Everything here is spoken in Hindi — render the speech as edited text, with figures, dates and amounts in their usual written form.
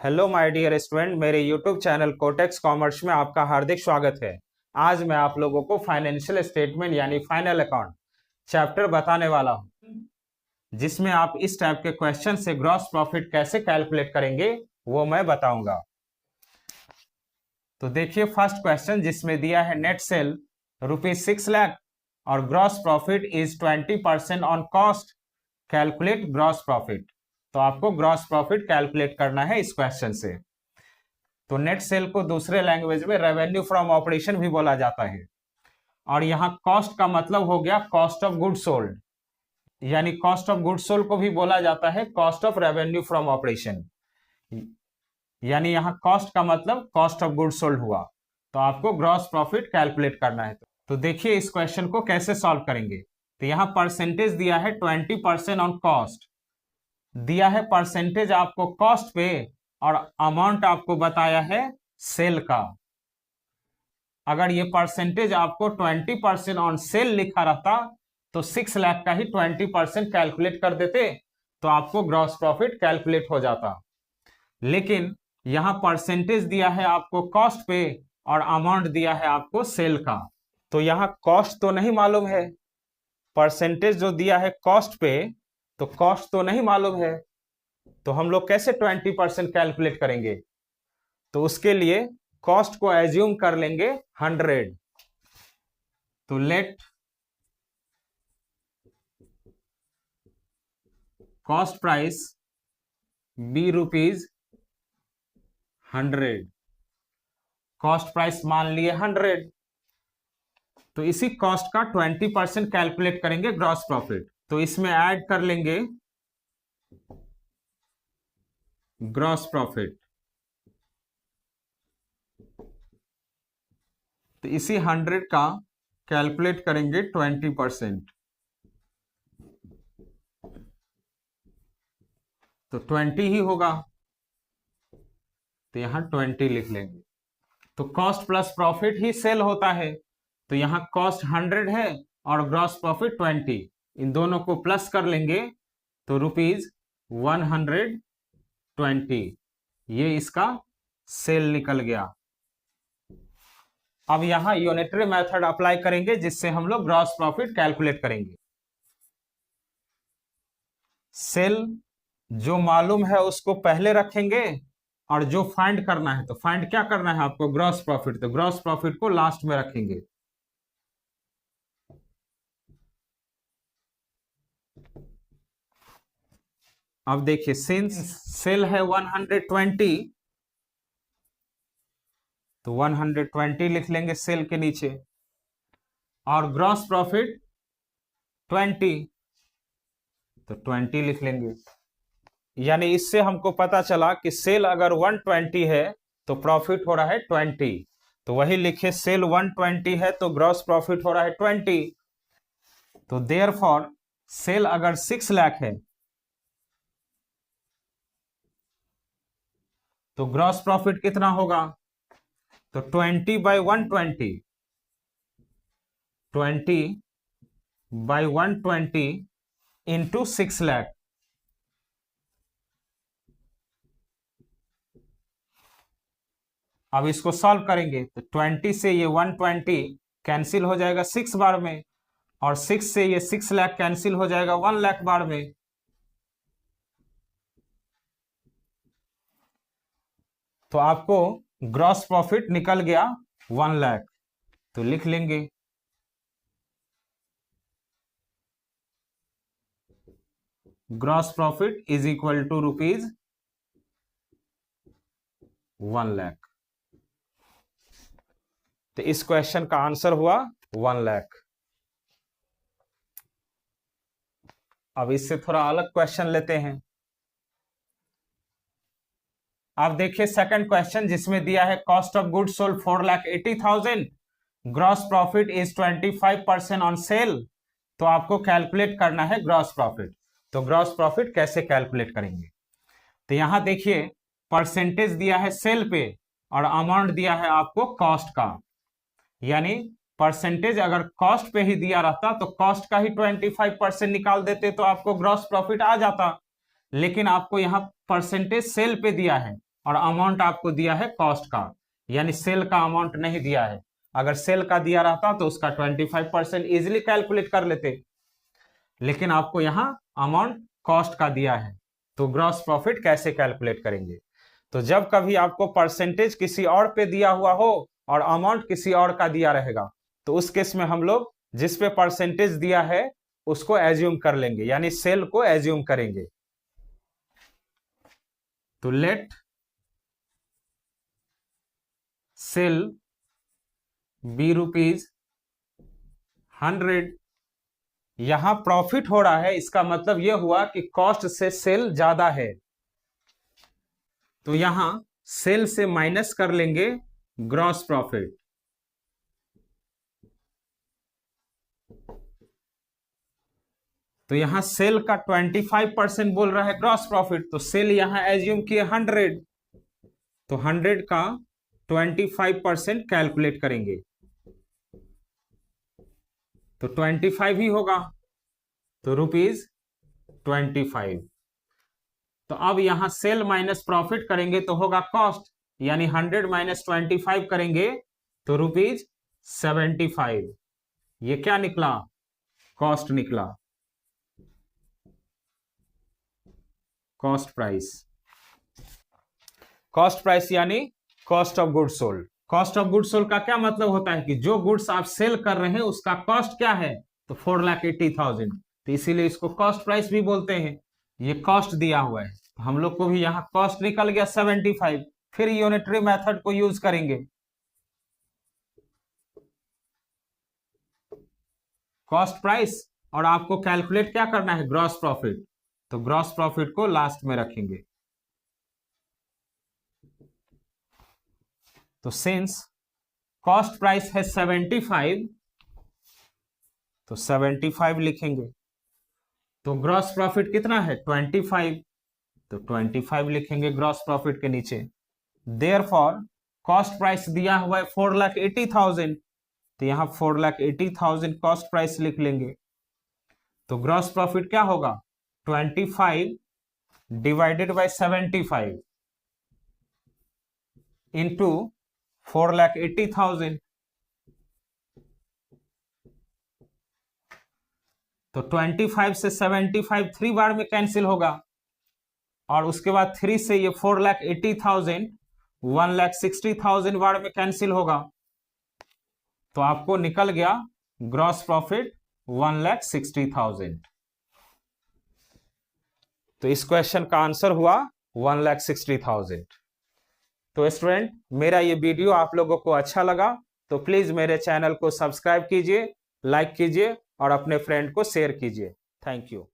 हेलो माय डियर स्टूडेंट, मेरे यूट्यूब चैनल कोटेक्स कॉमर्स में आपका हार्दिक स्वागत है। आज मैं आप लोगों को फाइनेंशियल स्टेटमेंट यानी फाइनल अकाउंट चैप्टर बताने वाला हूं, जिसमें आप इस टाइप के क्वेश्चन से ग्रॉस प्रॉफिट कैसे कैलकुलेट करेंगे वो मैं बताऊंगा। तो देखिए फर्स्ट क्वेश्चन जिसमें दिया है नेट सेल ₹6 लाख और gross profit is 20% on cost, calculate gross profit. तो आपको ग्रॉस प्रॉफिट कैलकुलेट करना है इस क्वेश्चन से। तो नेट सेल को दूसरे लैंग्वेज में रेवेन्यू फ्रॉम ऑपरेशन भी बोला जाता है, और यहाँ कॉस्ट का मतलब हो गया कॉस्ट ऑफ गुड सोल्ड, यानी कॉस्ट ऑफ गुड सोल्ड को भी बोला जाता है cost of revenue from operation, यानी यहाँ कॉस्ट का मतलब कॉस्ट ऑफ गुड सोल्ड हुआ। तो आपको ग्रॉस प्रॉफिट कैलकुलेट करना है। तो देखिए इस क्वेश्चन को कैसे सॉल्व करेंगे। तो यहाँ परसेंटेज दिया है 20% ऑन कॉस्ट, दिया है परसेंटेज आपको कॉस्ट पे, और अमाउंट आपको बताया है सेल का। अगर ये परसेंटेज आपको 20% ऑन सेल लिखा रहता तो 6 लाख का ही 20% कैलकुलेट कर देते, तो आपको ग्रॉस प्रॉफिट कैलकुलेट हो जाता। लेकिन यहां परसेंटेज दिया है आपको कॉस्ट पे और अमाउंट दिया है आपको सेल का। तो यहां कॉस्ट तो नहीं मालूम है, परसेंटेज जो दिया है कॉस्ट पे, तो कॉस्ट तो नहीं मालूम है, तो हम लोग कैसे 20% कैलकुलेट करेंगे। तो उसके लिए कॉस्ट को एज्यूम कर लेंगे 100। तो let cost price be ₹100। Cost price मान लिए 100, तो इसी कॉस्ट का 20% कैलकुलेट करेंगे ग्रॉस प्रॉफिट। तो इसमें ऐड कर लेंगे ग्रॉस प्रॉफिट। तो इसी 100 का कैलकुलेट करेंगे 20%। तो 20 ही होगा, तो यहां 20 लिख लेंगे। तो कॉस्ट प्लस प्रॉफिट ही सेल होता है, तो यहां कॉस्ट 100 है और ग्रॉस प्रॉफिट 20, इन दोनों को प्लस कर लेंगे तो ₹120, ये इसका सेल निकल गया। अब यहां यूनिटरी मेथड अप्लाई करेंगे, जिससे हम लोग ग्रॉस प्रॉफिट कैलकुलेट करेंगे। सेल जो मालूम है उसको पहले रखेंगे, और जो फाइंड करना है, तो फाइंड क्या करना है आपको, ग्रॉस प्रॉफिट, तो ग्रॉस प्रॉफिट को लास्ट में रखेंगे। अब देखिए सिंस सेल है 120, तो 120 लिख लेंगे सेल के नीचे, और ग्रॉस प्रॉफिट 20, तो 20 लिख लेंगे। यानी इससे हमको पता चला कि सेल अगर 120 है तो प्रॉफिट हो रहा है 20, तो वही लिखे सेल 120 है तो ग्रॉस प्रॉफिट हो रहा है 20। तो देयरफॉर सेल अगर 6 लाख है तो ग्रॉस प्रॉफिट कितना होगा, तो 20/120, 20/120 इंटू 6 लाख। अब इसको सॉल्व करेंगे तो 20 से ये 120 कैंसिल हो जाएगा 6 बार में, और 6 से ये 6 लाख कैंसिल हो जाएगा 1 लाख बार में। तो आपको ग्रॉस प्रॉफिट निकल गया 1 लाख। तो लिख लेंगे gross profit is equal to ₹1 lakh. तो इस क्वेश्चन का आंसर हुआ 1 लाख। अब इससे थोड़ा अलग क्वेश्चन लेते हैं। अब देखिए सेकंड क्वेश्चन जिसमें दिया है cost of goods sold 4,80,000, gross profit is 25% on sale. तो आपको कैलकुलेट करना है ग्रॉस प्रॉफिट। तो ग्रॉस प्रॉफिट कैसे कैलकुलेट करेंगे, तो यहां देखिए परसेंटेज दिया है सेल पे और अमाउंट दिया है आपको कॉस्ट का, यानी परसेंटेज अगर कॉस्ट पे ही दिया रहता तो कॉस्ट का ही 25% निकाल देते तो आपको ग्रॉस प्रॉफिट आ जाता। लेकिन आपको यहां परसेंटेज सेल पे दिया है, और अमाउंट आपको दिया है कॉस्ट का, यानी सेल का अमाउंट नहीं दिया है। अगर सेल का दिया रहता तो उसका 25% इजिली कैलकुलेट कर लेते, लेकिन आपको यहाँ अमाउंट कॉस्ट का दिया है, तो ग्रॉस प्रॉफिट कैसे कैलकुलेट करेंगे? तो जब कभी आपको परसेंटेज किसी और पे दिया हुआ हो और अमाउंट किसी और का दिया रहेगा, तो उस केस में हम लोग जिस पे परसेंटेज दिया है उसको एज्यूम कर लेंगे, यानी सेल को एज्यूम करेंगे। तो लेट सेल बी ₹100। यहां प्रॉफिट हो रहा है, इसका मतलब यह हुआ कि कॉस्ट से सेल ज्यादा है, तो यहां सेल से माइनस कर लेंगे ग्रॉस प्रॉफिट। तो यहां सेल का 25% बोल रहा है ग्रॉस प्रॉफिट, तो सेल यहां एज्यूम किए 100, तो 100 का 25% कैलकुलेट करेंगे, तो 25 ही होगा, तो ₹25। तो अब यहां सेल माइनस प्रॉफिट करेंगे तो होगा कॉस्ट, यानी 100 माइनस 25 करेंगे तो ₹75। ये क्या निकला? कॉस्ट निकला, कॉस्ट प्राइस। कॉस्ट प्राइस यानी cost of goods sold. Cost of goods sold का क्या मतलब होता है कि जो गुड्स आप सेल कर रहे हैं उसका कॉस्ट क्या है, तो 4,80,000, तो इसीलिए इसको कॉस्ट प्राइस भी बोलते हैं। ये कॉस्ट दिया हुआ है, तो हम लोग को भी यहाँ कॉस्ट निकल गया 75, फिर यूनिटरी मेथड को यूज करेंगे। कॉस्ट प्राइस, और आपको कैलकुलेट क्या करना है, ग्रॉस प्रॉफिट, तो ग्रॉस प्रॉफिट को लास्ट में रखेंगे। तो सिंस कॉस्ट प्राइस है 75, तो 75 लिखेंगे। तो ग्रॉस प्रॉफिट कितना है 25, तो 25 लिखेंगे ग्रॉस प्रॉफिट के नीचे। देयरफॉर कॉस्ट प्राइस दिया हुआ है 4,80,000, तो यहां 4,80,000 कॉस्ट प्राइस लिख लेंगे। तो ग्रॉस प्रॉफिट क्या होगा, 25 डिवाइडेड बाय 75 इंटू 4,80,000। तो 25 से 75 3 बार में कैंसिल होगा, और उसके बाद 3 से ये 4,80,000 1,60,000 बार में कैंसिल होगा, तो आपको निकल गया ग्रॉस प्रॉफिट 1,60,000। तो इस क्वेश्चन का आंसर हुआ 1,60,000। तो स्टूडेंट, मेरा ये वीडियो आप लोगों को अच्छा लगा तो प्लीज मेरे चैनल को सब्सक्राइब कीजिए, लाइक कीजिए और अपने फ्रेंड को शेयर कीजिए। Thank you.